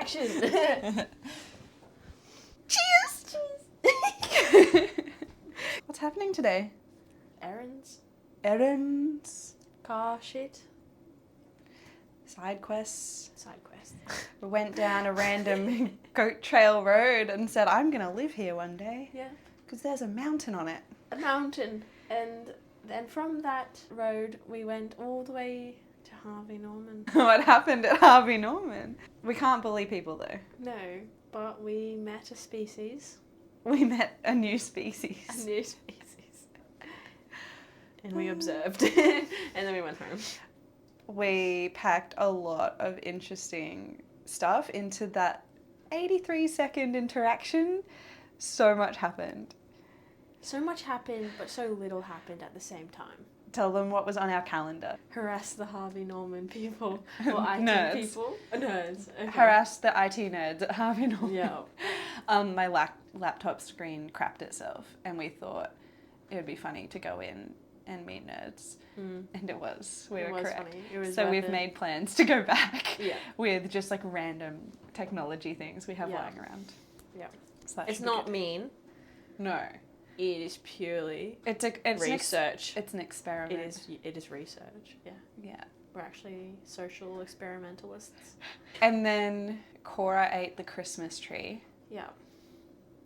Action. Cheers! What's happening today? Errands. Car shit. Side quests. Side quest. We went down a random goat trail road and said, I'm going to live here one day. Yeah. Because there's a mountain on it. A mountain. And then from that road, we went all the way to Harvey Norman. What happened at Harvey Norman? We can't bully people though. No, but we met a species. We met a new species. A new species. And we observed. And then we went home. We packed a lot of interesting stuff into that 83-second interaction. So much happened. So much happened, but so little happened at the same time. Tell them what was on our calendar. Harass the Harvey Norman people. Or IT Nerds. people. Nerds. Okay. Harass the IT nerds at Harvey Norman. Yeah. My laptop screen crapped itself and we thought it would be funny to go in and meet nerds. And it was. We were correct. Funny. It was so we've made plans to go back with just like random technology things we have lying around. Yeah. So it's not mean. No. It is purely it's research. It's an experiment. It is research. Yeah. Yeah. We're actually social experimentalists. And then Cora ate the Christmas tree. Yeah.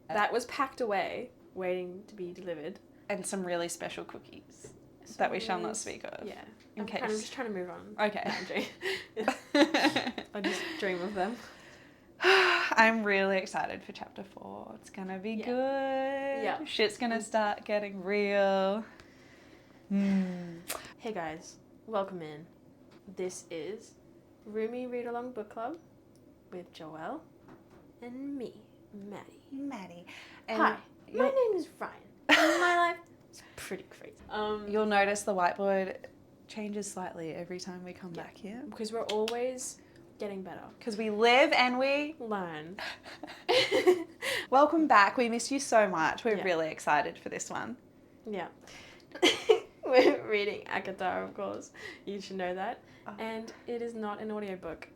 That was packed away, waiting to be delivered. And some really special cookies that we shall not speak of. Yeah. I'm just trying to move on. Okay. I just dream of them. I'm really excited for chapter 4. It's gonna be good. Yeah. Shit's gonna start getting real. Hey guys, welcome in. This is Roomies Readalong Book Club with Joëlle and me, Maddy. And hi, my name is Ryan. And my life is pretty crazy. You'll notice the whiteboard changes slightly every time we come back here. Because we're always getting better. Because we live and we learn. Welcome back. We miss you so much. We're really excited for this one. Yeah. We're reading Akatar, of course. You should know that. Oh. And it is not an audiobook.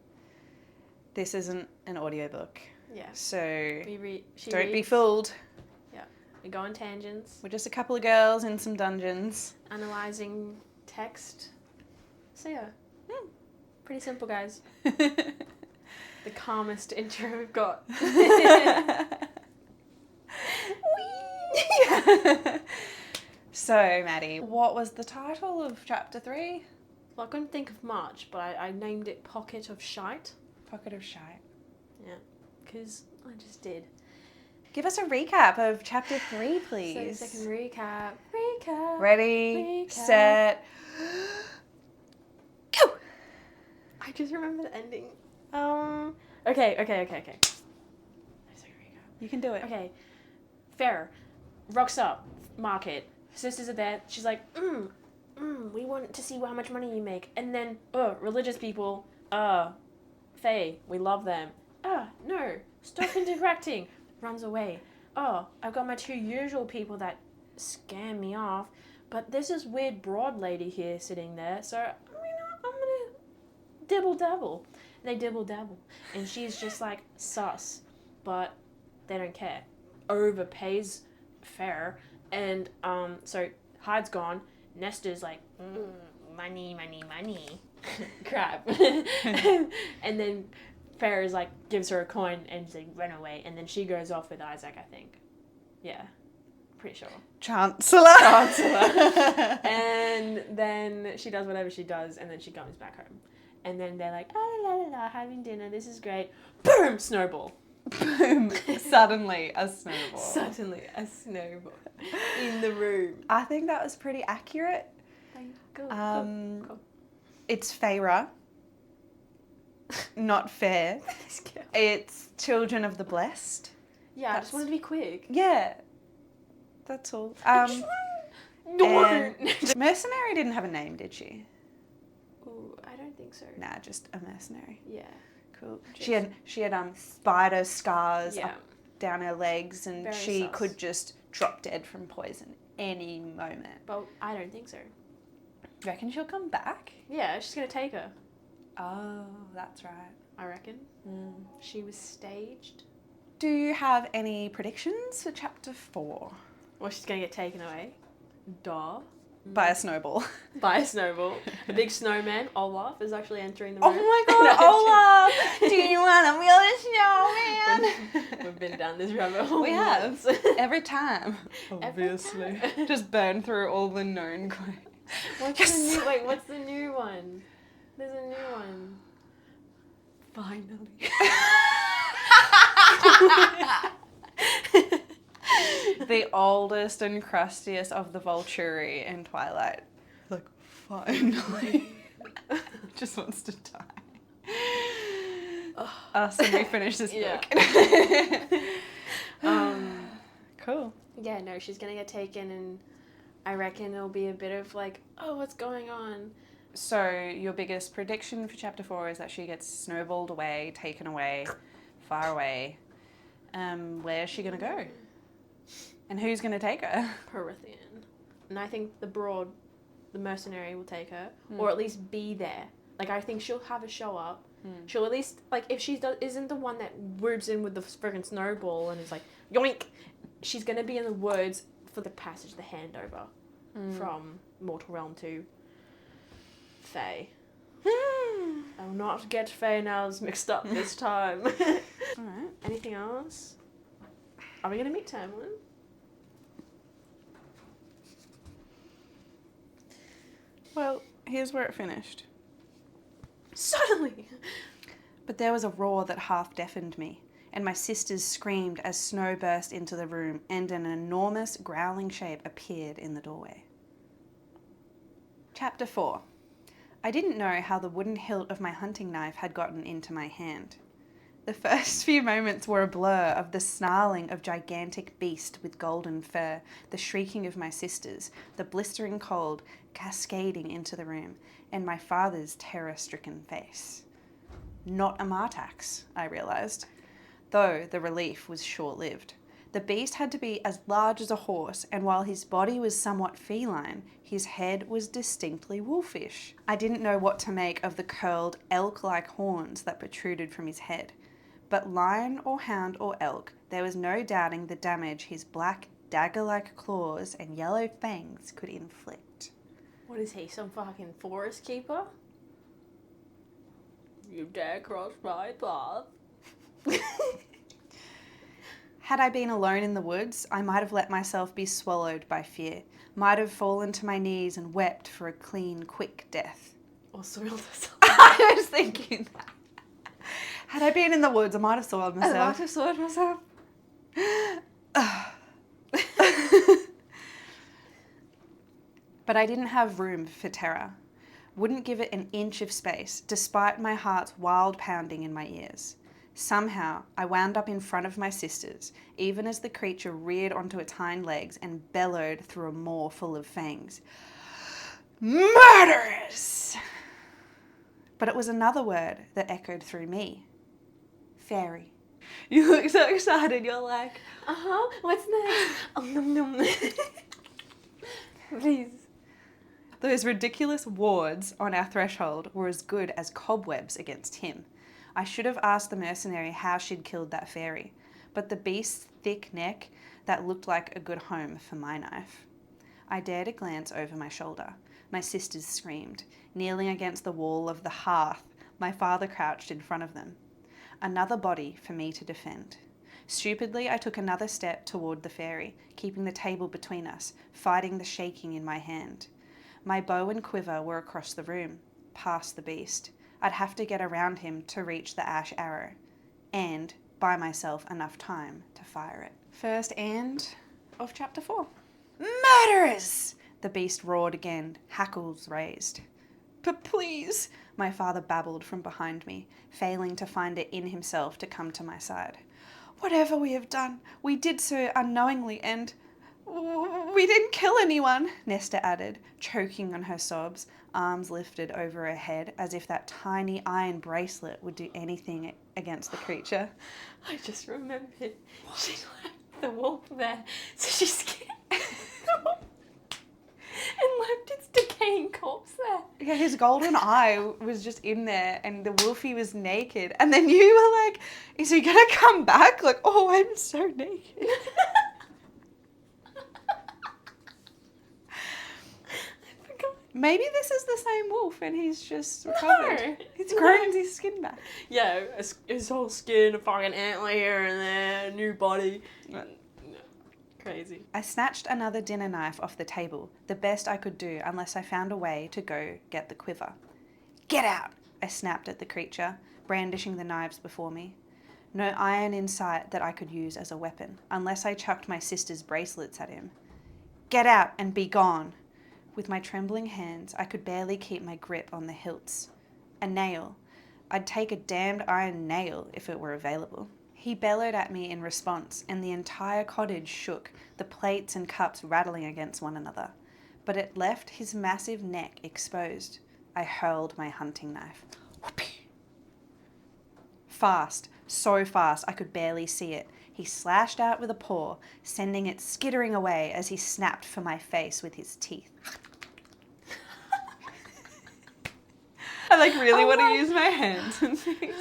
This isn't an audiobook. Yeah. So don't be fooled. Yeah. We go on tangents. We're just a couple of girls in some dungeons. Analysing text. So yeah. Pretty simple, guys. The calmest intro we've got. So, Maddie, what was the title of chapter 3? Well, I couldn't think of much, but I named it Pocket of Shite. Pocket of Shite. Yeah, because I just did. Give us a recap of chapter 3, please. 30-second recap. Ready, set, go! I just remember the ending. Okay. 30-second recap. You can do it. Okay. Feyre rocks up, market. Sisters are there. She's like, we want to see how much money you make. And then, religious people, Faye, we love them. No, stop interacting. Runs away. I've got my 2 usual people that scam me off, but there's this weird broad lady here sitting there, so I'm gonna dibble-dabble. They dibble-dabble. And she's just like, sus, but they don't care. Overpays Feyre. And so Hyde's gone. Nesta's like, money. Crap. And then Feyre is like, gives her a coin and she's like, run away. And then she goes off with Isaac, I think. Yeah. Pretty sure. Chancellor. And then she does whatever she does and then she comes back home. And then they're like, having dinner. This is great. Boom! Snowball. Boom. Suddenly a snowball. In the room. I think that was pretty accurate. Cool. It's Feyre. Not fair. It's Children of the Blessed. Yeah, I just wanted to be quick. Yeah. That's all. Mercenary didn't have a name, did she? Ooh, I don't think so. Nah, just a mercenary. Yeah. Cool. She had spider scars up down her legs, and very she sus. could just drop dead from poison any moment. But I don't think so. Do you reckon she'll come back? Yeah, she's gonna take her. Oh, that's right. I reckon. She was staged. Do you have any predictions for chapter 4? Well, she's going to get taken away. Duh. By a snowball. By a snowball. A big snowman, Olaf, is actually entering the Oh room. my god, Olaf! Do you want to be a snowman? We've been down this rabbit hole. We have. once. Every time. Obviously. Just burn through all the known quotes. What's the new one? There's a new one. Finally. The oldest and crustiest of the Volturi in Twilight. Like, finally. Just wants to die. Us when we finish this book. Cool. Yeah, no, she's gonna get taken, and I reckon it'll be a bit of like, oh, what's going on? So your biggest prediction for chapter 4 is that she gets snowballed away, taken away, far away. Where's she gonna go? And who's gonna take her? Prythian. And I think the mercenary will take her, or at least be there. Like, I think she'll have a show up. She'll at least, like, if she isn't the one that whoops in with the friggin' snowball and is like, yoink, she's gonna be in the woods for the passage, the handover from Mortal Realm to Faye. I will not get Faye and Alice mixed up this time. Alright. Anything else? Are we gonna meet Tamlin? Well, here's where it finished. Suddenly! But there was a roar that half deafened me, and my sisters screamed as snow burst into the room and an enormous growling shape appeared in the doorway. Chapter 4. I didn't know how the wooden hilt of my hunting knife had gotten into my hand. The first few moments were a blur of the snarling of gigantic beast with golden fur, the shrieking of my sisters, the blistering cold cascading into the room, and my father's terror-stricken face. Not a Martax, I realised, though the relief was short-lived. The beast had to be as large as a horse, and while his body was somewhat feline, his head was distinctly wolfish. I didn't know what to make of the curled, elk-like horns that protruded from his head. But lion or hound or elk, there was no doubting the damage his black, dagger-like claws and yellow fangs could inflict. What is he, some fucking forest keeper? You dare cross my path? Had I been alone in the woods, I might have let myself be swallowed by fear, might have fallen to my knees and wept for a clean, quick death. Or soiled herself. I was thinking that. Had I been in the woods, I might have soiled myself. I might have soiled myself. But I didn't have room for terror. Wouldn't give it an inch of space, despite my heart's wild pounding in my ears. Somehow, I wound up in front of my sisters, even as the creature reared onto its hind legs and bellowed through a maw full of fangs. Murderers! But it was another word that echoed through me. Fairy. You look so excited, you're like, What's next? Nom nom. Please. Those ridiculous wards on our threshold were as good as cobwebs against him. I should have asked the mercenary how she'd killed that fairy, but the beast's thick neck, that looked like a good home for my knife. I dared a glance over my shoulder. My sisters screamed. Kneeling against the wall of the hearth, my father crouched in front of them. Another body for me to defend. Stupidly, I took another step toward the fairy, keeping the table between us, fighting the shaking in my hand. My bow and quiver were across the room, past the beast. I'd have to get around him to reach the ash arrow, and buy myself enough time to fire it. First and of chapter 4. Murderers! The beast roared again, hackles raised. But please, my father babbled from behind me, failing to find it in himself to come to my side. Whatever we have done, we did so unknowingly, and we didn't kill anyone, Nesta added, choking on her sobs, arms lifted over her head as if that tiny iron bracelet would do anything against the creature. I just remembered she left the wolf there, so she scared and left its decaying corpse there. Yeah, his golden eye was just in there and the wolfie was naked. And then you were like, Is he gonna come back? Like, oh, I'm so naked. Maybe this is the same wolf and he's just recovered. No. He's grown his skin back. Yeah, his whole skin, a fucking antler here and there, new body. Crazy. I snatched another dinner knife off the table, the best I could do unless I found a way to go get the quiver. Get out! I snapped at the creature, brandishing the knives before me. No iron in sight that I could use as a weapon, unless I chucked my sister's bracelets at him. Get out and be gone! With my trembling hands, I could barely keep my grip on the hilts. A nail. I'd take a damned iron nail if it were available. He bellowed at me in response, and the entire cottage shook, the plates and cups rattling against one another. But it left his massive neck exposed. I hurled my hunting knife. Whoopee. Fast, so fast I could barely see it. He slashed out with a paw, sending it skittering away as he snapped for my face with his teeth. I really want to use my hands and things.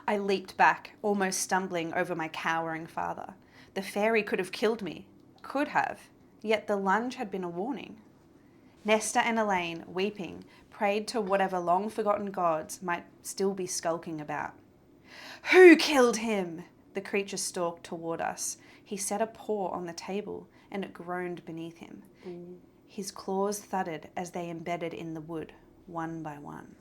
I leaped back, almost stumbling over my cowering father. The fairy could have killed me. Could have. Yet the lunge had been a warning. Nesta and Elaine, weeping, prayed to whatever long-forgotten gods might still be skulking about. Who killed him? The creature stalked toward us. He set a paw on the table, and it groaned beneath him. His claws thudded as they embedded in the wood, one by one.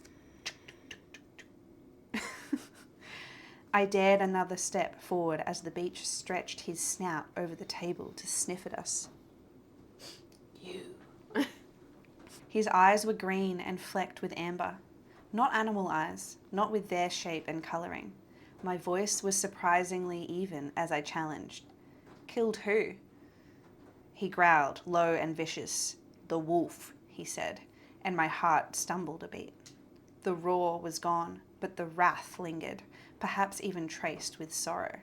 I dared another step forward as the beach stretched his snout over the table to sniff at us. You. His eyes were green and flecked with amber. Not animal eyes, not with their shape and colouring. My voice was surprisingly even as I challenged. Killed who? He growled, low and vicious. The wolf, he said, and my heart stumbled a bit. The roar was gone, but the wrath lingered, perhaps even traced with sorrow.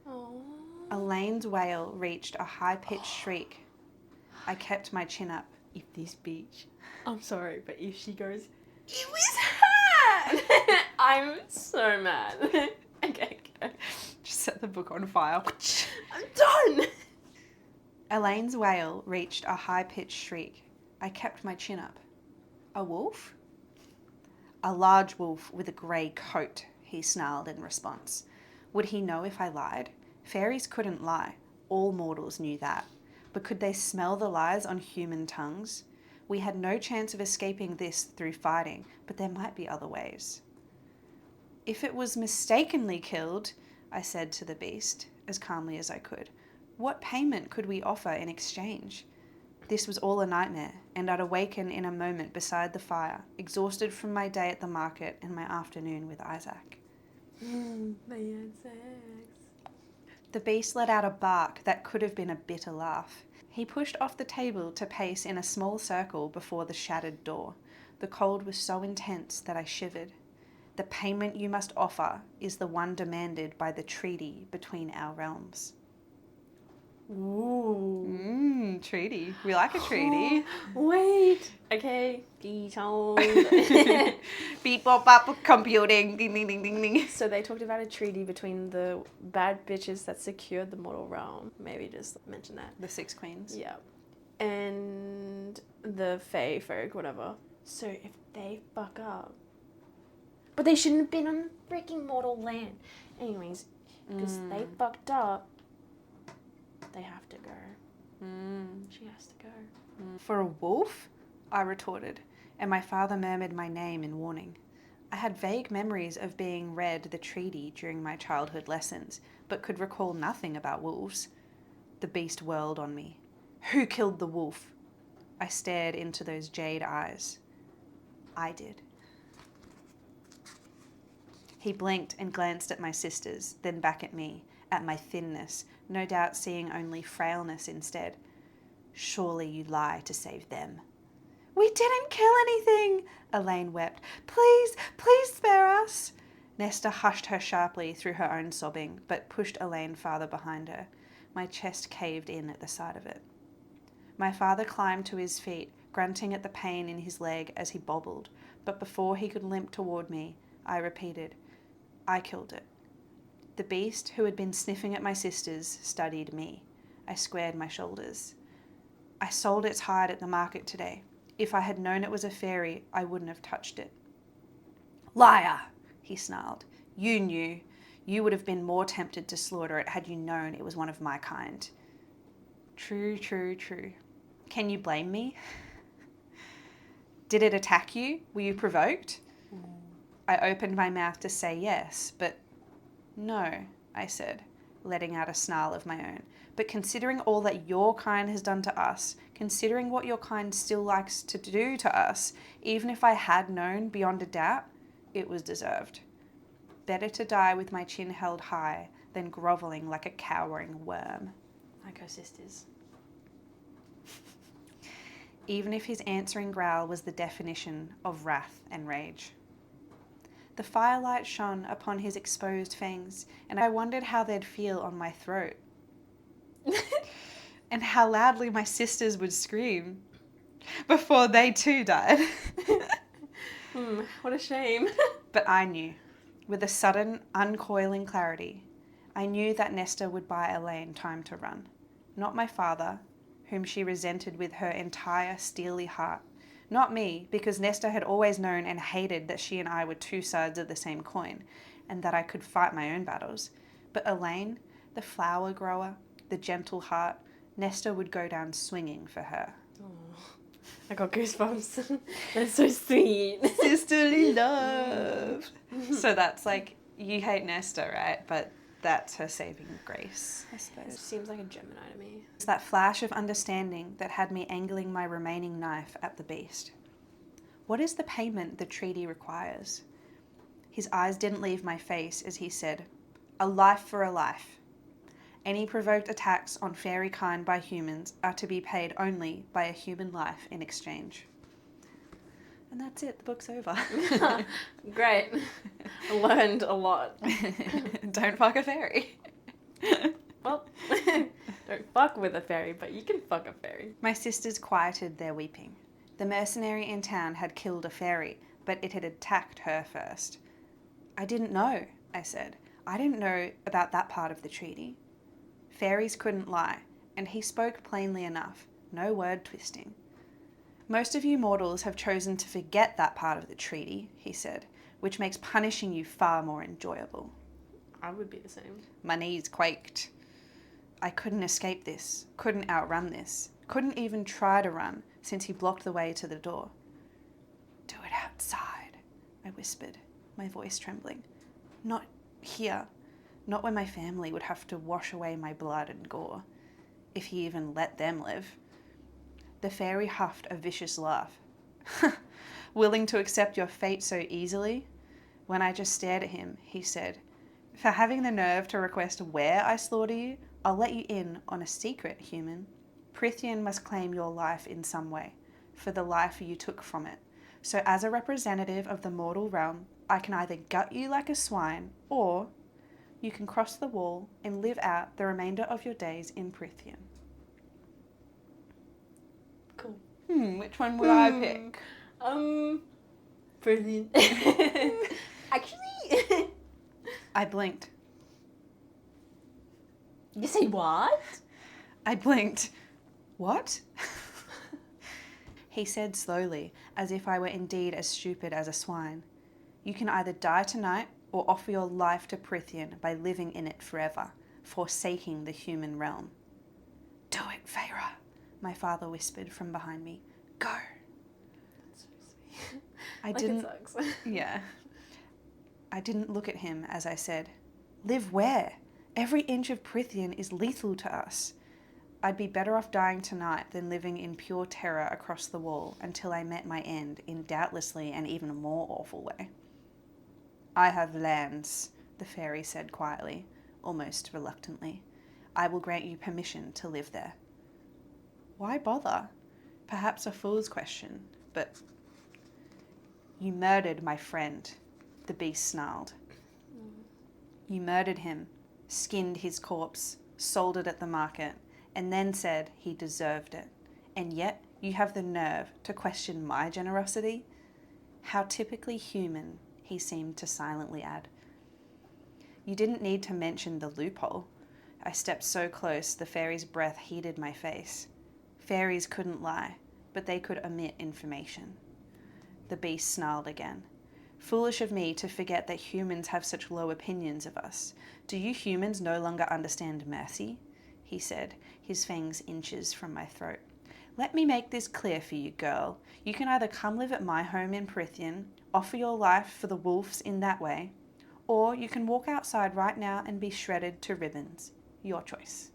Aww. Elaine's wail reached a high-pitched shriek. I kept my chin up. If this bitch... I'm sorry, but if she goes, It was her! I'm so mad. Okay, go. Just set the book on fire. I'm done! Elaine's wail reached a high-pitched shriek. I kept my chin up. A wolf? A large wolf with a grey coat, he snarled in response. Would he know if I lied? Fairies couldn't lie. All mortals knew that. But could they smell the lies on human tongues? We had no chance of escaping this through fighting, but there might be other ways. If it was mistakenly killed, I said to the beast, as calmly as I could, what payment could we offer in exchange? This was all a nightmare, and I'd awaken in a moment beside the fire, exhausted from my day at the market and my afternoon with Isaac. They had sex. The beast let out a bark that could have been a bitter laugh. He pushed off the table to pace in a small circle before the shattered door. The cold was so intense that I shivered. The payment you must offer is the one demanded by the treaty between our realms. Ooh. Treaty. We like a treaty. Wait. Okay. Detailed. Beep, bop, bop, computing. Ding, ding, ding, ding, ding. So they talked about a treaty between the bad bitches that secured the mortal realm. Maybe just mention that. The 6 queens. Yeah. And the Fae folk, whatever. So if they fuck up. But they shouldn't have been on freaking mortal land. Anyways, because they fucked up, they have to go. She has to go. For a wolf? I retorted, and my father murmured my name in warning. I had vague memories of being read the treaty during my childhood lessons, but could recall nothing about wolves. The beast whirled on me. Who killed the wolf? I stared into those jade eyes. I did. He blinked and glanced at my sisters, then back at me, at my thinness, no doubt seeing only frailness instead. Surely you lie to save them. We didn't kill anything, Elaine wept. Please, please spare us. Nesta hushed her sharply through her own sobbing, but pushed Elaine farther behind her. My chest caved in at the sight of it. My father climbed to his feet, grunting at the pain in his leg as he bobbled, but before he could limp toward me, I repeated, I killed it. The beast, who had been sniffing at my sisters, studied me. I squared my shoulders. I sold its hide at the market today. If I had known it was a fairy, I wouldn't have touched it. Liar, he snarled. You knew. You would have been more tempted to slaughter it had you known it was one of my kind. True, true, true. Can you blame me? Did it attack you? Were you provoked? I opened my mouth to say yes, but no, I said, letting out a snarl of my own. But considering all that your kind has done to us, considering what your kind still likes to do to us, even if I had known beyond a doubt, it was deserved. Better to die with my chin held high than grovelling like a cowering worm. Like her sisters. Even if his answering growl was the definition of wrath and rage. The firelight shone upon his exposed fangs, and I wondered how they'd feel on my throat. And how loudly my sisters would scream before they too died. What a shame. But I knew, with a sudden, uncoiling clarity, I knew that Nesta would buy Elaine time to run. Not my father, whom she resented with her entire steely heart. Not me, because Nesta had always known and hated that she and I were two sides of the same coin, and that I could fight my own battles. But Elaine, the flower grower, the gentle heart, Nesta would go down swinging for her. Oh, I got goosebumps. That's so sweet. Sisterly love. So that's like, you hate Nesta, right? But that's her saving grace, I It suppose. seems like a Gemini to me. It's that flash of understanding that had me angling my remaining knife at the beast. What is the payment the treaty requires? His eyes didn't leave my face as he said, a life for a life. Any provoked attacks on fairy kind by humans are to be paid only by a human life in exchange. And that's it, the book's over. Great. I learned a lot. Don't fuck a fairy. Well, don't fuck with a fairy, but you can fuck a fairy. My sisters quieted their weeping. The mercenary in town had killed a fairy, but it had attacked her first. I didn't know, I said. I didn't know about that part of the treaty. Fairies couldn't lie, and he spoke plainly enough, no word twisting. Most of you mortals have chosen to forget that part of the treaty, he said, which makes punishing you far more enjoyable. I would be the same. My knees quaked. I couldn't escape this, couldn't outrun this, couldn't even try to run, since he blocked the way to the door. Do it outside, I whispered, my voice trembling. Not here. Not when my family would have to wash away my blood and gore, if he even let them live. The fairy huffed a vicious laugh. Willing to accept your fate so easily? When I just stared at him, he said, for having the nerve to request where I slaughter you, I'll let you in on a secret, human. Prythian must claim your life in some way, for the life you took from it. So as a representative of the mortal realm, I can either gut you like a swine, or you can cross the wall and live out the remainder of your days in Prythian. Cool. Which one would I pick? Brilliant. Actually, I blinked. you say what? I blinked. What? He said slowly, as if I were indeed as stupid as a swine. You can either die tonight or offer your life to Prythian by living in it forever, forsaking the human realm. Do it, Feyre, my father whispered from behind me. Go. That's so sweet. I Like didn't. It sucks. Yeah. I didn't look at him as I said, live where? Every inch of Prythian is lethal to us. I'd be better off dying tonight than living in pure terror across the wall until I met my end in doubtlessly an even more awful way. I have lands, the fairy said quietly, almost reluctantly. I will grant you permission to live there. Why bother? Perhaps a fool's question, but... You murdered my friend, the beast snarled. You murdered him, skinned his corpse, sold it at the market, and then said he deserved it. And yet you have the nerve to question my generosity? How typically human, he seemed to silently add. You didn't need to mention the loophole. I stepped so close, the fairy's breath heated my face. Fairies couldn't lie, but they could omit information. The beast snarled again. Foolish of me to forget that humans have such low opinions of us. Do you humans no longer understand mercy? He said, his fangs inches from my throat. Let me make this clear for you, girl. You can either come live at my home in Prythian, offer your life for the wolves in that way, or you can walk outside right now and be shredded to ribbons. Your choice.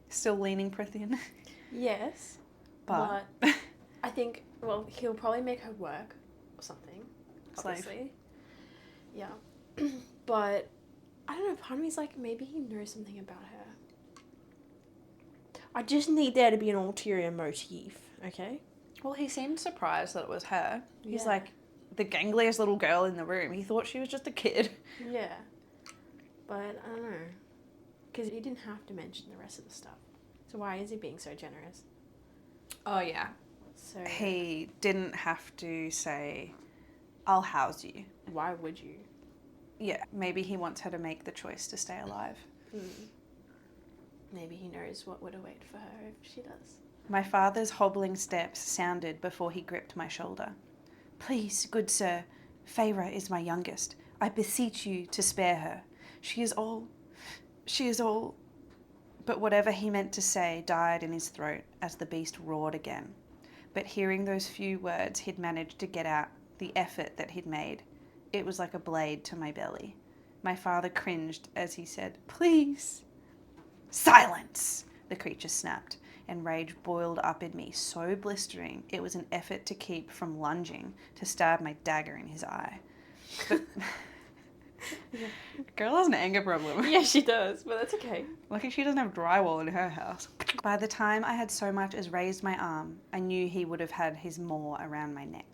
Still leaning Prythian? Yes. But I think, well, he'll probably make her work or something. Slave. Obviously. Yeah. But I don't know, part of me's like, maybe he knows something about her. I just need there to be an ulterior motif, okay? Well, he seemed surprised that it was her. He's Yeah. like the gangliest little girl in the room. He thought she was just a kid. Yeah. But I don't know. Because he didn't have to mention the rest of the stuff. So why is he being so generous? Oh, yeah. So He didn't have to say, I'll house you. why would you? Yeah, maybe he wants her to make the choice to stay alive. Maybe he knows what would await for her if she does. My father's hobbling steps sounded before he gripped my shoulder. Please, good sir, Feyre is my youngest. I beseech you to spare her. She is all... But whatever he meant to say died in his throat as the beast roared again. But hearing those few words he'd managed to get out, the effort that he'd made, it was like a blade to my belly. My father cringed as he said, Please! Silence! The creature snapped, and rage boiled up in me so blistering it was an effort to keep from lunging to stab my dagger in his eye. But girl has an anger problem. Yeah, she does, but that's okay. Lucky she doesn't have drywall in her house. By the time I had so much as raised my arm, I knew he would have had his maw around my neck.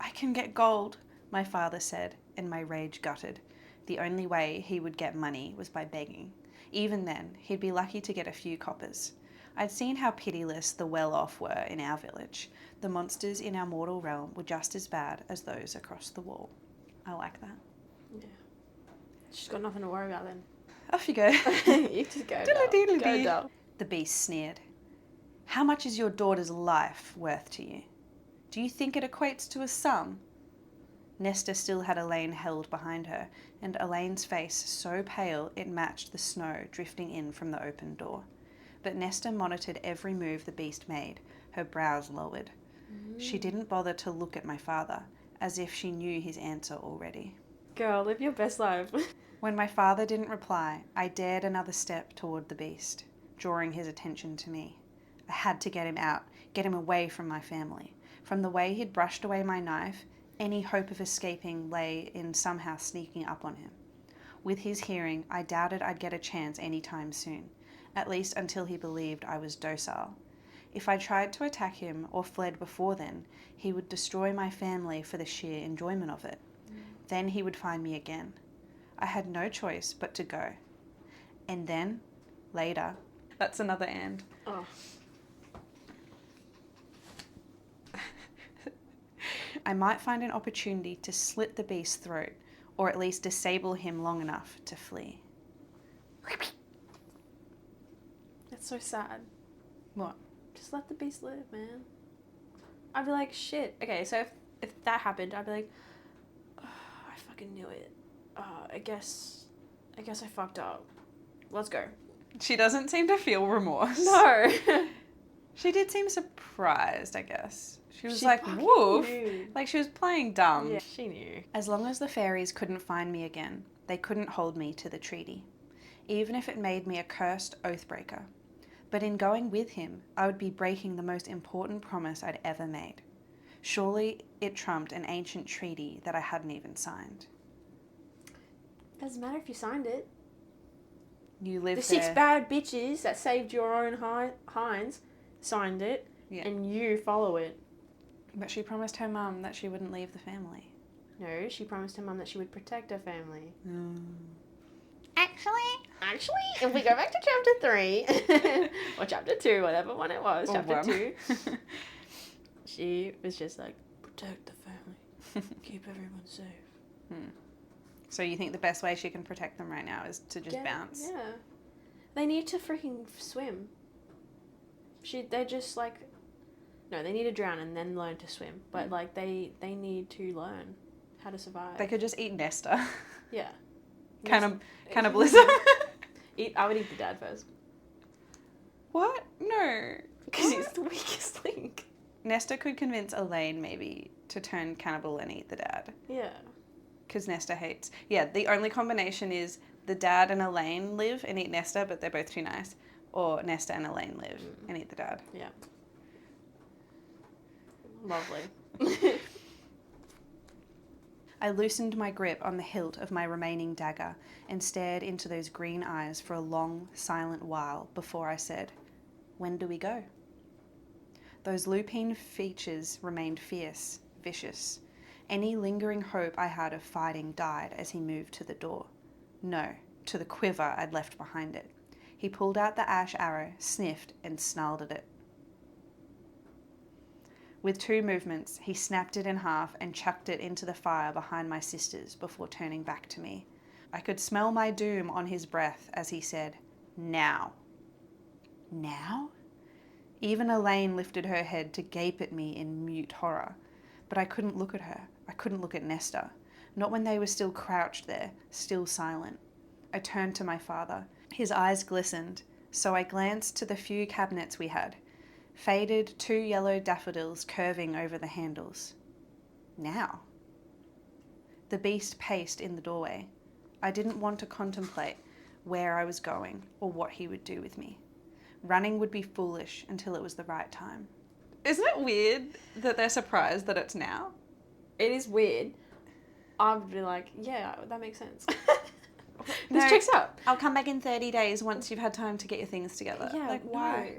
I can get gold, my father said, and my rage gutted. The only way he would get money was by begging. Even then, he'd be lucky to get a few coppers. I'd seen how pitiless the well-off were in our village. The monsters in our mortal realm were just as bad as those across the wall. I like that. Yeah. She's got nothing to worry about then. Off you go. You just go down. Go down. The beast sneered. How much is your daughter's life worth to you? Do you think it equates to a sum? Nesta still had Elaine held behind her, and Elaine's face so pale it matched the snow drifting in from the open door. But Nesta monitored every move the beast made, her brows lowered. She didn't bother to look at my father, as if she knew his answer already. Girl, live your best life. When my father didn't reply, I dared another step toward the beast, drawing his attention to me. I had to get him out, get him away from my family. From the way he'd brushed away my knife, any hope of escaping lay in somehow sneaking up on him. With his hearing, I doubted I'd get a chance any time soon, at least until he believed I was docile. If I tried to attack him or fled before then, he would destroy my family for the sheer enjoyment of it. Then he would find me again. I had no choice but to go. And then, later, that's another and. Oh. I might find an opportunity to slit the beast's throat, or at least disable him long enough to flee. That's so sad. What? Just let the beast live, man. I'd be like, shit. Okay, so if that happened, I'd be like, oh, I fucking knew it. I guess I fucked up. Let's go. She doesn't seem to feel remorse. No. She did seem surprised, I guess. She was She like, fucking woof. knew. Like she was playing dumb. Yeah, she knew. As long as the fairies couldn't find me again, they couldn't hold me to the treaty, even if it made me a cursed oathbreaker. But in going with him, I would be breaking the most important promise I'd ever made. Surely it trumped an ancient treaty that I hadn't even signed. Doesn't matter if you signed it. You lived The there. 6 bad bitches that saved your own hinds signed it, Yeah. and you follow it. But she promised her mum that she wouldn't leave the family. No, she promised her mum that she would protect her family. Actually, if we go back to chapter 3, or chapter 2, whatever one it was, Or chapter one. 2, she was just like, protect the family, keep everyone safe. So you think the best way she can protect them right now is to just bounce? Yeah. They need to freaking swim. They just like... No, they need to drown and then learn to swim. But like they need to learn how to survive. They could just eat Nesta. Yeah. Cannibalism. I would eat the dad first. What? No. Because he's the weakest link. Nesta could convince Elaine maybe to turn cannibal and eat the dad. Yeah. Because Nesta hates... Yeah, the only combination is the dad and Elaine live and eat Nesta, but they're both too nice. Or Nesta and Elaine live and eat the dad. Yeah. Lovely. I loosened my grip on the hilt of my remaining dagger and stared into those green eyes for a long, silent while before I said, "When do we go?" Those lupine features remained fierce, vicious. Any lingering hope I had of fighting died as he moved to the door. No, to the quiver I'd left behind it. He pulled out the ash arrow, sniffed, and snarled at it. With 2 movements, he snapped it in half and chucked it into the fire behind my sisters before turning back to me. I could smell my doom on his breath as he said, "Now." Now? Even Elaine lifted her head to gape at me in mute horror. But I couldn't look at her. I couldn't look at Nesta. Not when they were still crouched there, still silent. I turned to my father. His eyes glistened, so I glanced to the few cabinets we had. Faded 2 yellow daffodils curving over the handles. Now? The beast paced in the doorway. I didn't want to contemplate where I was going or what he would do with me. Running would be foolish until it was the right time. Isn't it weird that they're surprised that it's now? It is weird. I would be like, yeah, that makes sense. No, This checks out. I'll come back in 30 days once you've had time to get your things together. Yeah, like, why?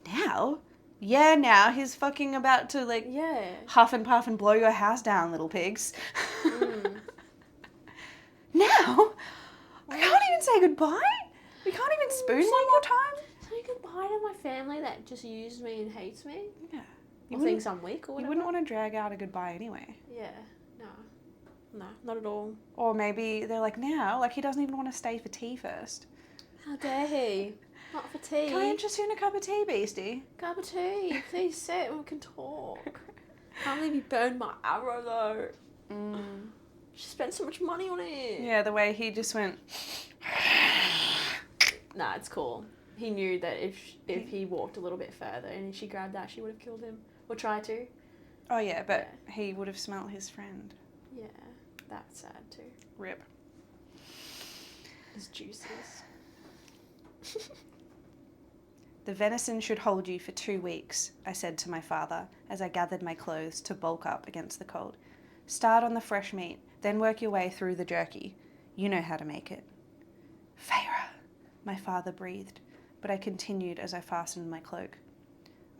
No. Now? Yeah, now he's fucking about to, like, Yeah. huff and puff and blow your house down, little pigs. Now? I can't even say goodbye? We can't even spoon one more time? Say goodbye to my family that just used me and hates me? Yeah. Or thinks I'm weak or You whatever? wouldn't want to drag out a goodbye anyway. Yeah. No. No, not at all. Or maybe they're like, now, like, he doesn't even want to stay for tea first. How dare he? Not for tea. Can I interest you in a cup of tea, Beastie? Cup of tea. Please sit and we can talk. Can't believe you burned my arrow though. She spent so much money on it. Yeah, the way he just went... Nah, it's cool. He knew that if he walked a little bit further and she grabbed that, she would have killed him. Or tried to. Oh yeah, but he would have smelt his friend. Yeah, that's sad too. Rip. His juices. The venison should hold you for 2 weeks, I said to my father as I gathered my clothes to bulk up against the cold. Start on the fresh meat, then work your way through the jerky. You know how to make it. Feyre, my father breathed, but I continued as I fastened my cloak.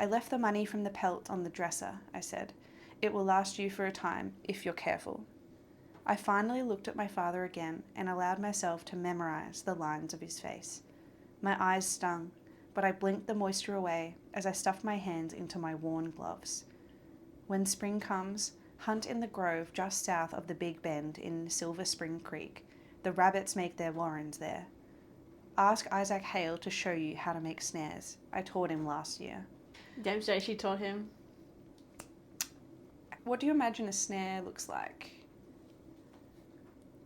I left the money from the pelt on the dresser, I said. It will last you for a time, if you're careful. I finally looked at my father again and allowed myself to memorize the lines of his face. My eyes stung, but I blinked the moisture away as I stuffed my hands into my worn gloves. When spring comes, hunt in the grove just south of the Big Bend in Silver Spring Creek. The rabbits make their warrens there. Ask Isaac Hale to show you how to make snares. I taught him last year. Damn straight she taught him. What do you imagine a snare looks like?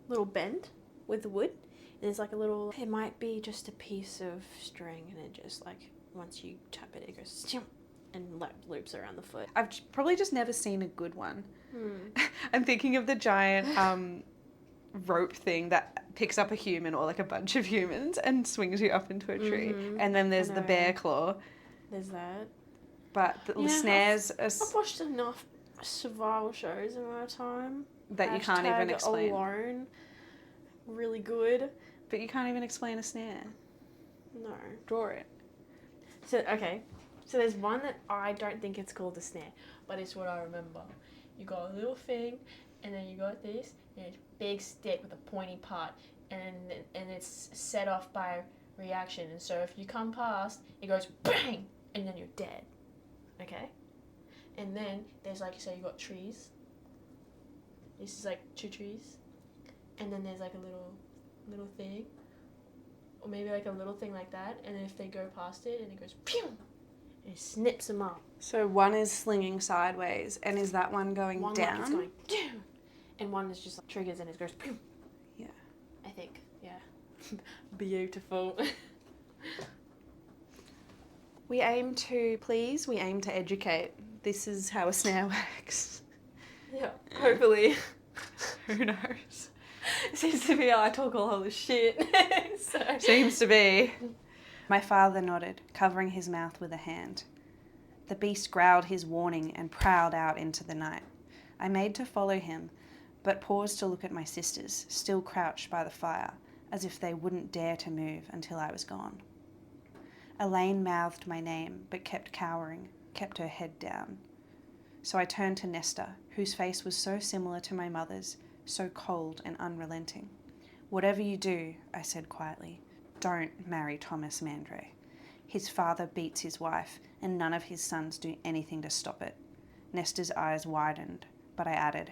Little bend with the wood. And there's like a little... It might be just a piece of string and it just like... Once you tap it, it goes... And like loops around the foot. I've probably just never seen a good one. I'm thinking of the giant rope thing that picks up a human or like a bunch of humans and swings you up into a tree. And then there's the bear claw. There's that. But the snares are... I've watched enough survival shows in my time. That you can't even explain. Alone. Really good. But you can't even explain a snare. No. Draw it. So, okay. So there's one that I don't think it's called a snare, but it's what I remember. You got a little thing, and then you got this, and it's a big stick with a pointy part, and it's set off by reaction. And so if you come past, it goes bang, and then you're dead. Okay? And then there's like, so you got trees. This is like 2 trees. and then there's like a little thing, or maybe like a little thing like that, and then if they go past it and it goes pew, and it snips them up. So one is slinging sideways, and is that one going One down? like it's going pew, and one is just like triggers and it goes pew. Yeah. I think. Yeah. Beautiful. We aim to please, we aim to educate. This is how a snare works. Yeah. Hopefully. Who knows? It seems to be how I talk all this shit. So. Seems to be. My father nodded, covering his mouth with a hand. The beast growled his warning and prowled out into the night. I made to follow him, but paused to look at my sisters, still crouched by the fire, as if they wouldn't dare to move until I was gone. Elaine mouthed my name, but kept cowering, kept her head down. So I turned to Nesta, whose face was so similar to my mother's, so cold and unrelenting. Whatever you do, I said quietly, don't marry Thomas Mandray. His father beats his wife, and none of his sons do anything to stop it. Nesta's eyes widened, but I added,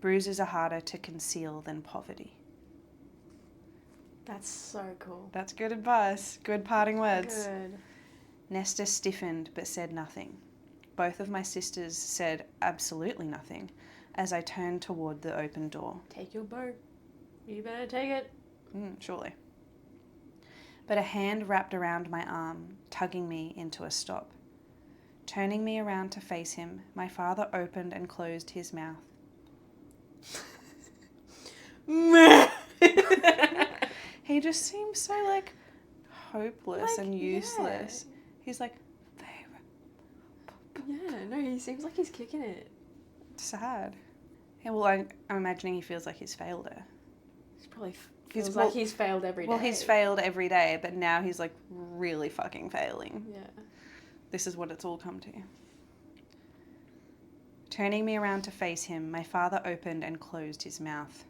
bruises are harder to conceal than poverty. That's so cool. That's good advice. Good parting words. Good. Nesta stiffened but said nothing. Both of my sisters said absolutely nothing as I turned toward the open door. Take your bow. You better take it. Surely. But a hand wrapped around my arm, tugging me into a stop. Turning me around to face him, my father opened and closed his mouth. He just seems so, like, hopeless and useless. Yeah. He's like, Yeah, no, he seems like he's kicking it. sad. Yeah, well, I'm imagining he feels like he's failed her. He's probably feels like he's failed every day. Well, he's failed every day, but now he's, like, really fucking failing. Yeah. This is what it's all come to. Turning me around to face him, my father opened and closed his mouth.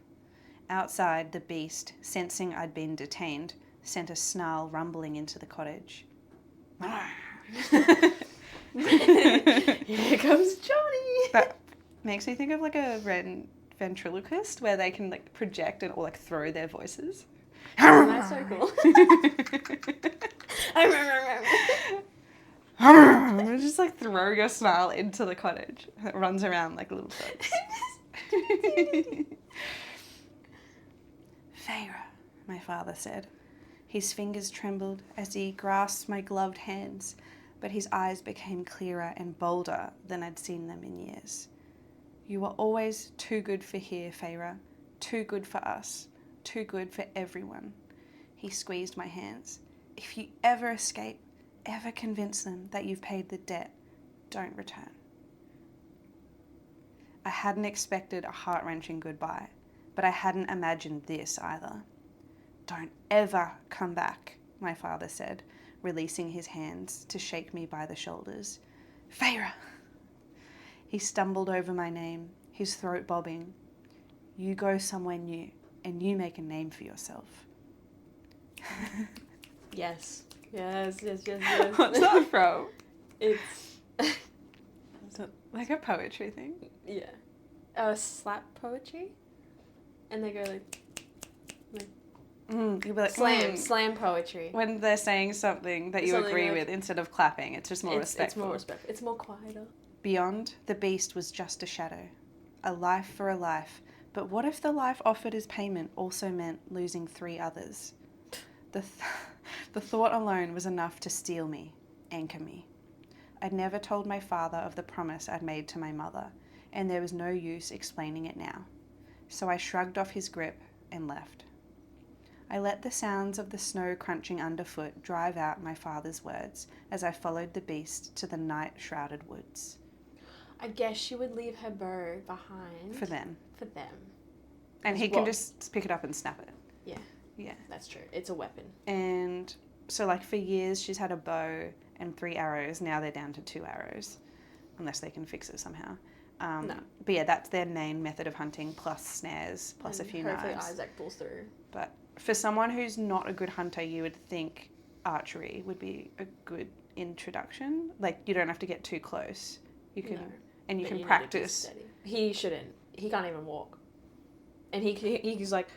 Outside, the beast, sensing I'd been detained, sent a snarl rumbling into the cottage. Here comes Johnny! That makes me think of like a ventriloquist where they can like project and or like throw their voices. Oh, that's so cool. Just like throw your snarl into the cottage. It runs around like little folks. Feyre, my father said. His fingers trembled as he grasped my gloved hands, but his eyes became clearer and bolder than I'd seen them in years. You were always too good for here, Feyre. Too good for us. Too good for everyone. He squeezed my hands. If you ever escape, ever convince them that you've paid the debt, don't return. I hadn't expected a heart-wrenching goodbye, but I hadn't imagined this either. Don't ever come back, my father said, releasing his hands to shake me by the shoulders. Feyre! He stumbled over my name, his throat bobbing. You go somewhere new, and you make a name for yourself. Yes. Yes. What's that from? It's... Is it like a poetry thing? Yeah. Slap poetry? And they go like... You'll be like, Slam poetry. When they're saying something that you agree with, instead of clapping, it's just more respectful. It's more respectful. It's more quieter. Beyond, the beast was just a shadow. A life for a life. But what if the life offered as payment also meant losing 3 others? The thought alone was enough to steel me, anchor me. I'd never told my father of the promise I'd made to my mother, and there was no use explaining it now. So I shrugged off his grip and left. I let the sounds of the snow crunching underfoot drive out my father's words as I followed the beast to the night-shrouded woods. I guess she would leave her bow behind. For them. And he can just pick it up and snap it. Yeah. Yeah. That's true. It's a weapon. And so, like, for years she's had a bow and 3 arrows. Now they're down to 2 arrows. Unless they can fix it somehow. No. But yeah, that's their main method of hunting, plus snares, plus and a few hopefully knives. Isaac pulls through. But for someone who's not a good hunter, you would think archery would be a good introduction. Like, you don't have to get too close. You can, and you can practice. He shouldn't. He can't even walk. And he's like,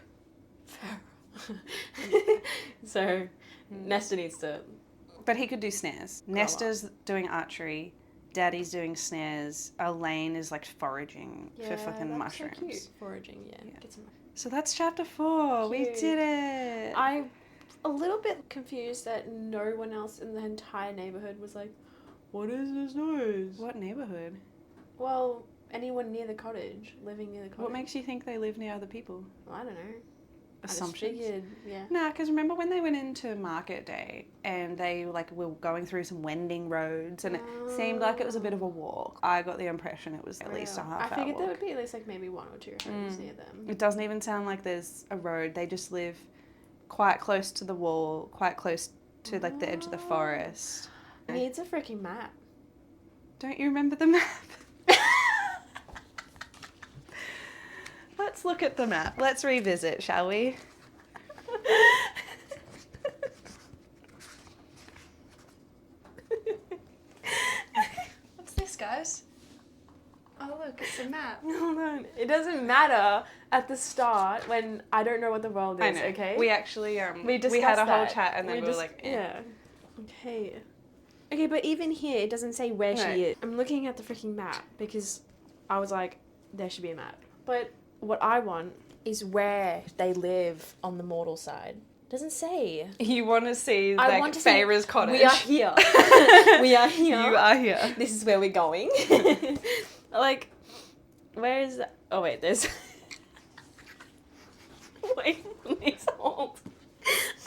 So Nesta needs to. But he could do snares. Nesta's doing archery. Daddy's doing snares. Elaine is like foraging for fucking mushrooms. So cute. Foraging, yeah. Yeah. Get some. So that's chapter 4. We Cute. did it. I'm a little bit confused that no one else in the entire neighborhood was like, "What is this noise?" What neighborhood? Well, anyone near the cottage, living near the cottage. What makes you think they live near other people? Well, I don't know. Assumptions? I just figured, yeah. Nah, because remember when they went into market day and they like were going through some wending roads and it seemed like it was a bit of a walk. I got the impression it was at least a half hour I figured walk. there would be at least like maybe 1 or 2 homes near them. It doesn't even sound like there's a road. They just live quite close to the wall, quite close to like the edge of the forest. Needs a freaking map. Don't you remember the map? Let's look at the map. Let's revisit, shall we? What's this, guys? Oh, look, it's a map. Hold on. It doesn't matter at the start when I don't know what the world is, I know. okay? We actually, we discussed had a whole that. chat and then we were like, eh. Yeah. Okay. Okay, but even here, it doesn't say where she is. I'm looking at the freaking map because I was like, there should be a map. But what I want is where they live on the mortal side. Doesn't say. You want to see I like want to Feyre's see, cottage. We are here. We are here. You are here. This is where we're going. Like, where is that? Oh, wait, there's... Wait, please hold.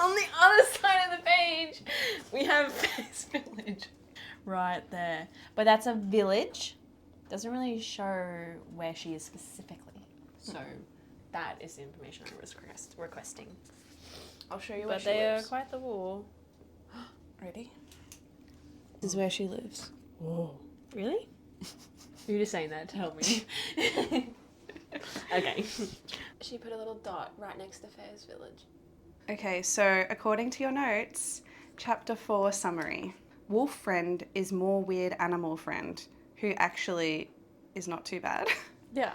On the other side of the page, we have Feyre's village. Right there. But that's a village. Doesn't really show where she is specifically. So, that is the information I was requesting. I'll show you where But she they lives. are quite the wall. Ready? This is where she lives. Whoa. Really? You're just saying that to help me. Okay. She put a little dot right next to Feyre's village. Okay, so according to your notes, chapter 4 summary. Wolf friend is more weird animal friend, who actually is not too bad. Yeah.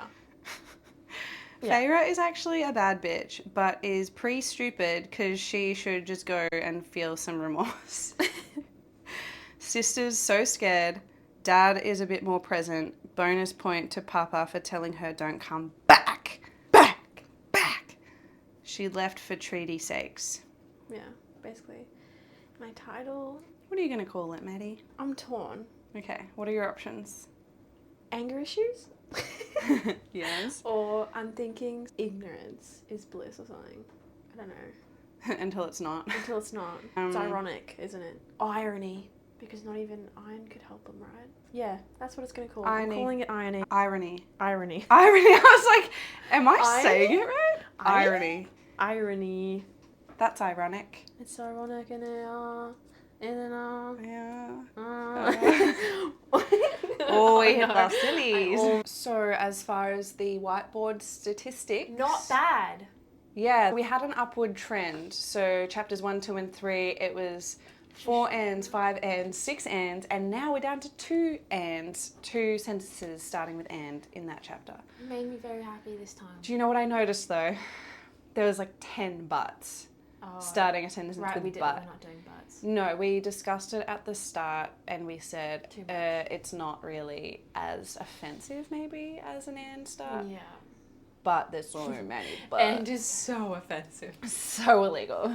Feyre is actually a bad bitch, but is pre-stupid because she should just go and feel some remorse. Sister's so scared. Dad is a bit more present. Bonus point to Papa for telling her don't come back. Back. Back. She left for treaty sakes. Yeah, basically. My title... What are you going to call it, Maddie? I'm torn. Okay, what are your options? Anger issues? Yes. Or I'm thinking ignorance is bliss or something. I don't know. Until it's not. Until it's not. It's ironic, isn't it? Irony. Because not even iron could help them, right? Yeah, that's what it's going to call. Irony. I'm calling it irony. Irony. Irony. Irony. I was like, am I Irony? saying it right? Irony? Irony. That's ironic. It's ironic and Yeah. Oh, Oh, we hit no. our sillies. So as far as the whiteboard statistics... Not bad. Yeah, we had an upward trend. So chapters 1, 2 and 3, it was 4 ands, 5 ands, 6 ands, and now we're down to 2 ands, 2 sentences starting with and in that chapter. It made me very happy this time. Do you know what I noticed though? There was like 10 buts. Starting a sentence with Right, but. we're not doing buts. No, we discussed it at the start and we said Too much. it's not really as offensive maybe as an and start, Yeah. but there's so many buts. And is so offensive. So illegal.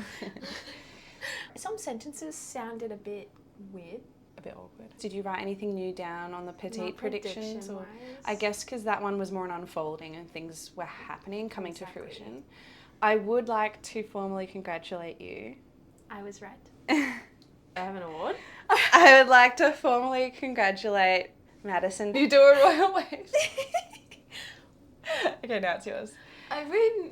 Some sentences sounded a bit weird. A bit awkward. Did you write anything new down on the petite predictions? Or, prediction-wise. I guess because that one was more an unfolding and things were happening, coming to Exactly. fruition. I would like to formally congratulate you. I was right. I have an award? I would like to formally congratulate Madison. You do it royal ways. Okay, now it's yours. I mean...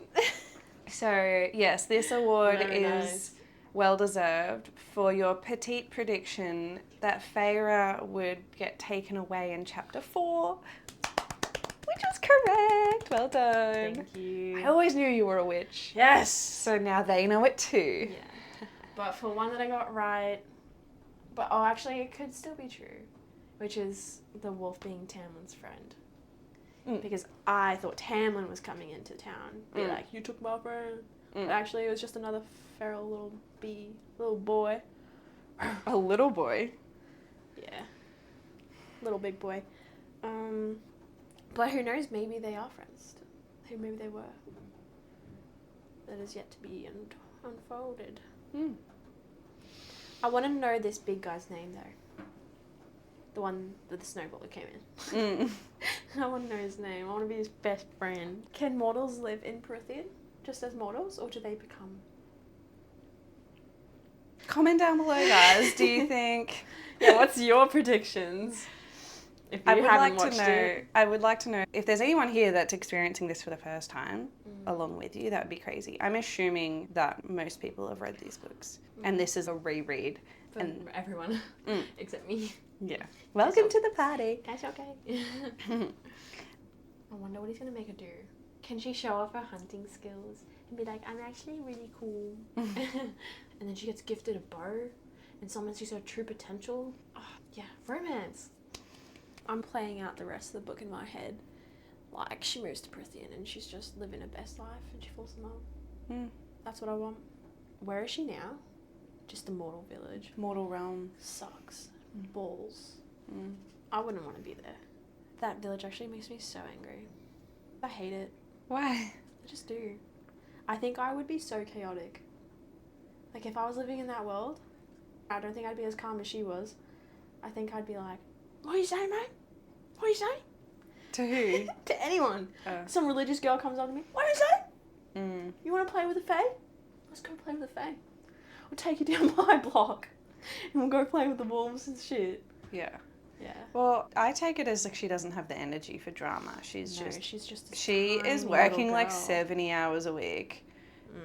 So, yes, this award Very is nice. well deserved for your petite prediction that Feyre would get taken away in chapter 4, which was correct. Well done. Thank you. I always knew you were a witch. Yes! So now they know it too. Yeah. But for one that I got right... But, oh, actually, it could still be true. Which is the wolf being Tamlin's friend. Mm. Because I thought Tamlin was coming into town. Be like, you took my friend. But actually, it was just another feral little boy. A little boy. Yeah. Little big boy. But who knows, maybe they are friends. Who maybe they were. That is yet to be unfolded. I want to know this big guy's name, though. The one that the snowballer came in. I want to know his name. I want to be his best friend. Can mortals live in Prythian just as mortals, or do they become... Comment down below, guys. Do you think... Yeah, what's your predictions? If you haven't watched it. I would like to know if there's anyone here that's experiencing this for the first time along with you. That would be crazy. I'm assuming that most people have read these books, and this is a reread. For everyone, except me. Yeah. Welcome to the party. That's okay. I wonder what he's going to make her do. Can she show off her hunting skills and be like, I'm actually really cool? And then she gets gifted a bow and someone sees her true potential. Oh, yeah, romance. I'm playing out the rest of the book in my head. Like, she moves to Prythian and she's just living her best life and she falls in love. That's what I want. Where is she now? Just a mortal village. Mortal realm. Sucks. Balls. I wouldn't want to be there. That village actually makes me so angry. I hate it. Why? I just do. I think I would be so chaotic. Like, if I was living in that world, I don't think I'd be as calm as she was. I think I'd be like, what are you saying, mate? What are you saying? To who? To anyone. Some religious girl comes up to me, what are you saying? You want to play with the Fae? Let's go play with the Fae. I'll take you down my block and we'll go play with the wolves and shit. Yeah. Yeah. Well, I take it as like she doesn't have the energy for drama. She's just she is working like 70 hours a week.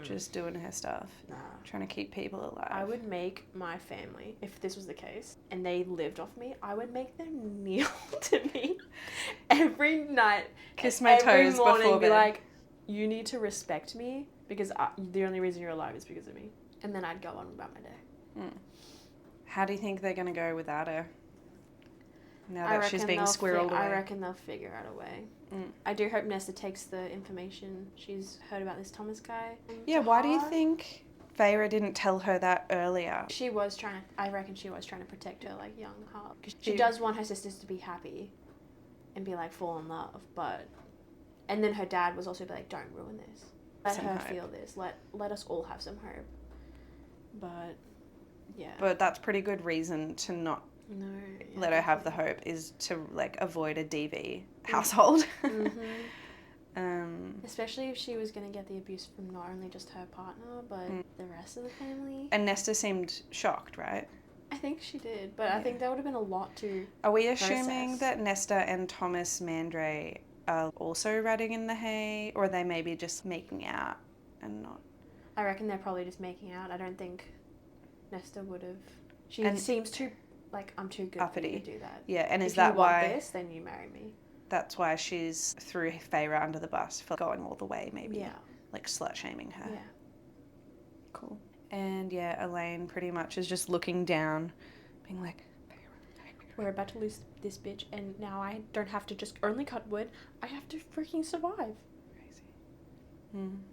Just doing her stuff. Trying to keep people alive. I would make my family, if this was the case, and they lived off me, I would make them kneel to me every night. Kiss my toes before be bed. like, you need to respect me because the only reason you're alive is because of me. And then I'd go on about my day. How do you think they're going to go without her? Now that she's being squirreled away. I reckon they'll figure out a way. I do hope Nesta takes the information she's heard about this Thomas guy. Yeah, why do you think Feyre didn't tell her that earlier? I reckon she was trying to protect her, like, young heart. Because she does want her sisters to be happy and be, like, fall in love, but... And then her dad was also like, don't ruin this. Let her feel this. Let us all have some hope. But, yeah. But that's pretty good reason to not let her have the hope, is to, like, avoid a DV household. Especially if she was going to get the abuse from not only just her partner, but the rest of the family. And Nesta seemed shocked, right? I think she did, but I think that would have been a lot to Are we assuming that Nesta and Thomas Mandray are also ratting in the hay, or are they maybe just making out and not? I reckon they're probably just making out. I don't think Nesta would have. She seems too, like, I'm too good uppity. for you to do that. Yeah, and if is that you why? Want this, then you marry me. That's why she's threw Feyre under the bus for going all the way, maybe. Yeah. Like slut shaming her. Yeah. Cool. And yeah, Elaine pretty much is just looking down, being like, we're about to lose this bitch, and now I don't have to just only cut wood. I have to freaking survive. Crazy.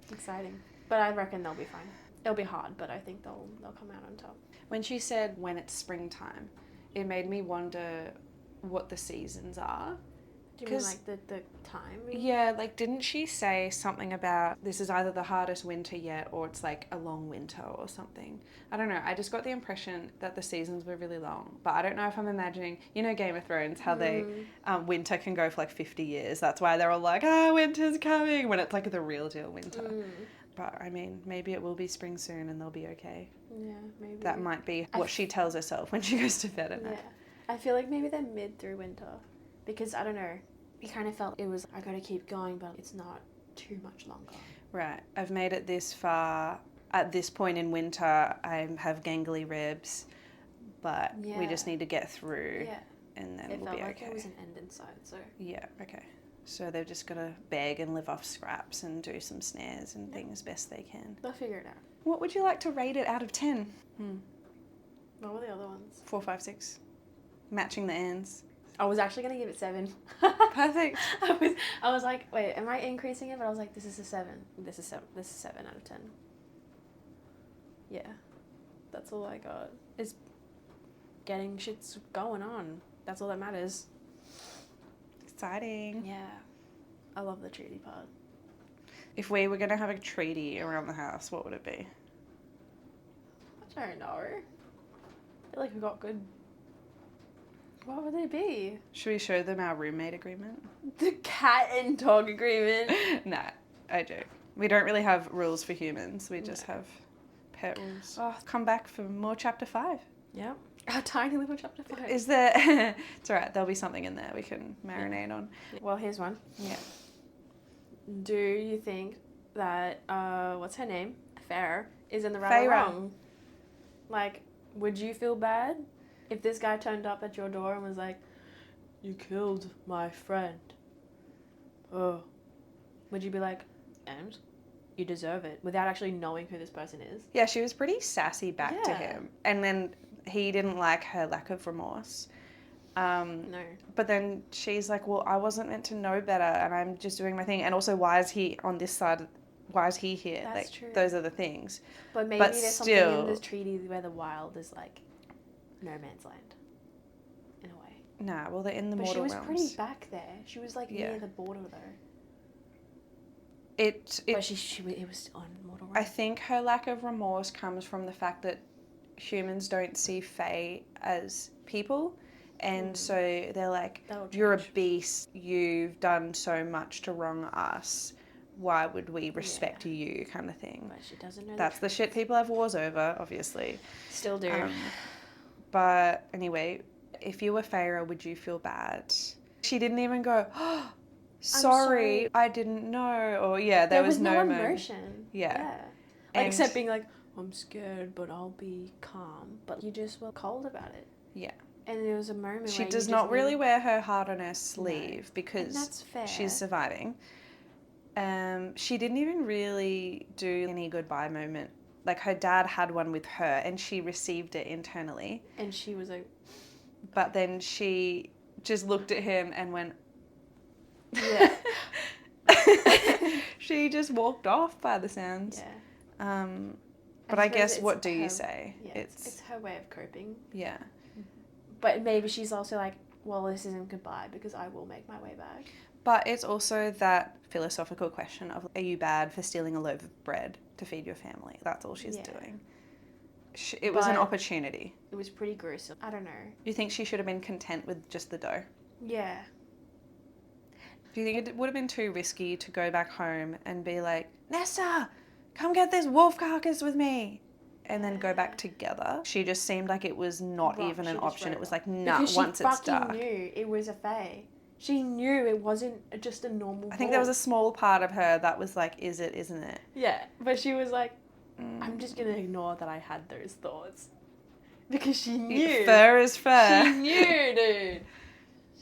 Exciting. But I reckon they'll be fine. It'll be hard, but I think they'll come out on top. When she said when it's springtime, it made me wonder what the seasons are. Do you mean like the time? Yeah, like didn't she say something about this is either the hardest winter yet or it's like a long winter or something? I don't know. I just got the impression that the seasons were really long. But I don't know if I'm imagining, you know, Game of Thrones, how they winter can go for like 50 years. That's why they're all like, winter's coming, when it's like the real deal winter. But I mean, maybe it will be spring soon and they'll be okay. Yeah, maybe. That might be what she tells herself when she goes to bed at night. Yeah. I feel like maybe they're mid through winter. Because, I don't know, it kind of felt it was, I gotta keep going, but it's not too much longer. Right. I've made it this far. At this point in winter, I have gangly ribs, but we just need to get through and then we'll be okay. It felt like there was an end in sight, so... Yeah, okay. So they've just got to beg and live off scraps and do some snares and things best they can. They'll figure it out. What would you like to rate it out of 10? What were the other ones? 4, 5, 6. Matching the ends. I was actually going to give it 7. Perfect. I was like, wait, am I increasing it? But I was like, this is a 7. This is 7 out of 10. Yeah. That's all I got. Is getting shit's going on. That's all that matters. Exciting. Yeah. I love the treaty part. If we were going to have a treaty around the house, what would it be? I don't know. I feel like we got good. What would they be? Should we show them our roommate agreement? The cat and dog agreement. Nah, I joke. We don't really have rules for humans. We just have pet rules. Oh, come back for more chapter 5. Yeah. Our tiny little chapter 5. Is there... It's alright, there'll be something in there we can marinate on. Well, here's one. Yeah. Do you think that, what's her name? Feyre is in the right or Feyre. wrong? Like, would you feel bad if this guy turned up at your door and was like, you killed my friend? Oh. Would you be like, and? You deserve it, without actually knowing who this person is? Yeah, she was pretty sassy back to Yeah. him. And then he didn't like her lack of remorse. No. But then she's like, well, I wasn't meant to know better and I'm just doing my thing. And also, why is he on this side? Why is he here? That's like, true. Those are the things. But maybe But there's still- something in this treaty where the wild is like no man's land, in a way. Nah, well, they're in the But she mortal was realms. pretty back there. She was like Yeah. near the border though. It But it was on mortal I realms. think her lack of remorse comes from the fact that humans don't see Fae as people. And so they're like, That'll you're a change. beast, you've done so much to wrong us, why would we respect you, kind of thing. But she doesn't know. That's the shit people have wars over, obviously. Still do. But anyway, if you were Feyre, would you feel bad? She didn't even go, oh, sorry, I didn't know. Or there was no moment. emotion. Yeah. Like, And- except being like, I'm scared, but I'll be calm. But you just were cold about it. Yeah. And there was a moment She where does you not just really needed- wear her heart on her sleeve And because that's fair. she's surviving. She didn't even really do any goodbye moment. Like, her dad had one with her and she received it internally. And she was like, But then she just looked at him and went... yeah. She just walked off by the sounds. Yeah. But I suppose guess, it's what do you her- say? Yeah, it's her way of coping. Yeah. But maybe she's also like, well, this isn't goodbye because I will make my way back. But it's also that philosophical question of, are you bad for stealing a loaf of bread to feed your family? That's all she's doing. It was an But- opportunity. It was pretty gruesome. I don't know. Do you think she should have been content with just the dough? Yeah. Do you think it would have been too risky to go back home and be like, Nesta, come get this wolf carcass with me? And then go back together? She just seemed like it was not Right, even she an just option. wrote It was off. like, nah, Because once she it's fucking dark. knew it was a fae. She knew it wasn't just a normal I think there was a wolf. small part of her that was like, is it, isn't it? Yeah, but she was like, I'm just going to ignore that I had those thoughts. Because she knew. Fur is fur. She knew, dude.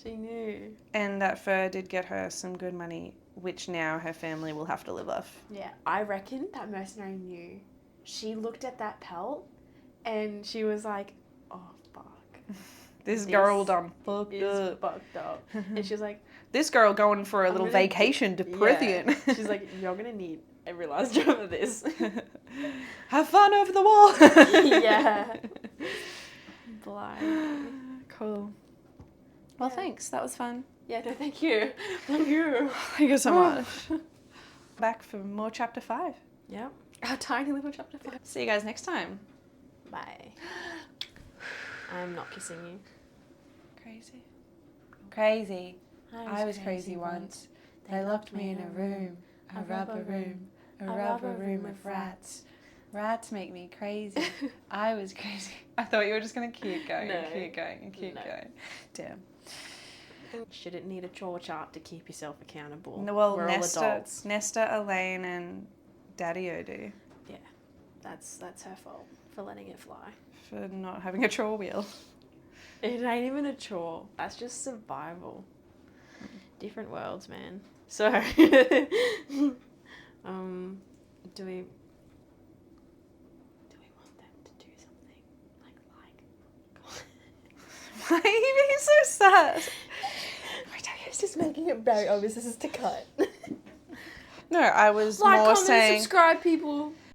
She knew. And that fur did get her some good money, which now her family will have to live off. Yeah, I reckon that mercenary knew. She looked at that pelt and she was like, oh, fuck. This girl done fucked Is up. fucked up. And she was like, This girl going for a I'm little gonna- vacation to Prythian. yeah. She's like, you're going to need every last drop of this. Have fun over the wall. Yeah. Blind. Cool. Well, Yeah. thanks. That was fun. Yeah, no, thank you. Thank you. Thank you so much. Back for more chapter 5. Yeah. Our tiny little chapter 5. See you guys next time. Bye. I'm not kissing you. Crazy. Crazy. I was crazy once. They locked me in a room. A rubber room with rats. Rats make me crazy. I was crazy. I thought you were just going to keep going No. and keep going and keep No. going. Damn. Shouldn't need a chore chart to keep yourself accountable. No, well, We're all adults. Nesta, Elaine, and Daddy-o do Yeah, that's her fault for letting it fly. for not having a chore wheel. It ain't even a chore. That's just survival. Different worlds, man. So, do we want them to do something like? Why are you being so sad? It's just making it very obvious this is to cut. No, I was Like, more comment, saying... subscribe, people.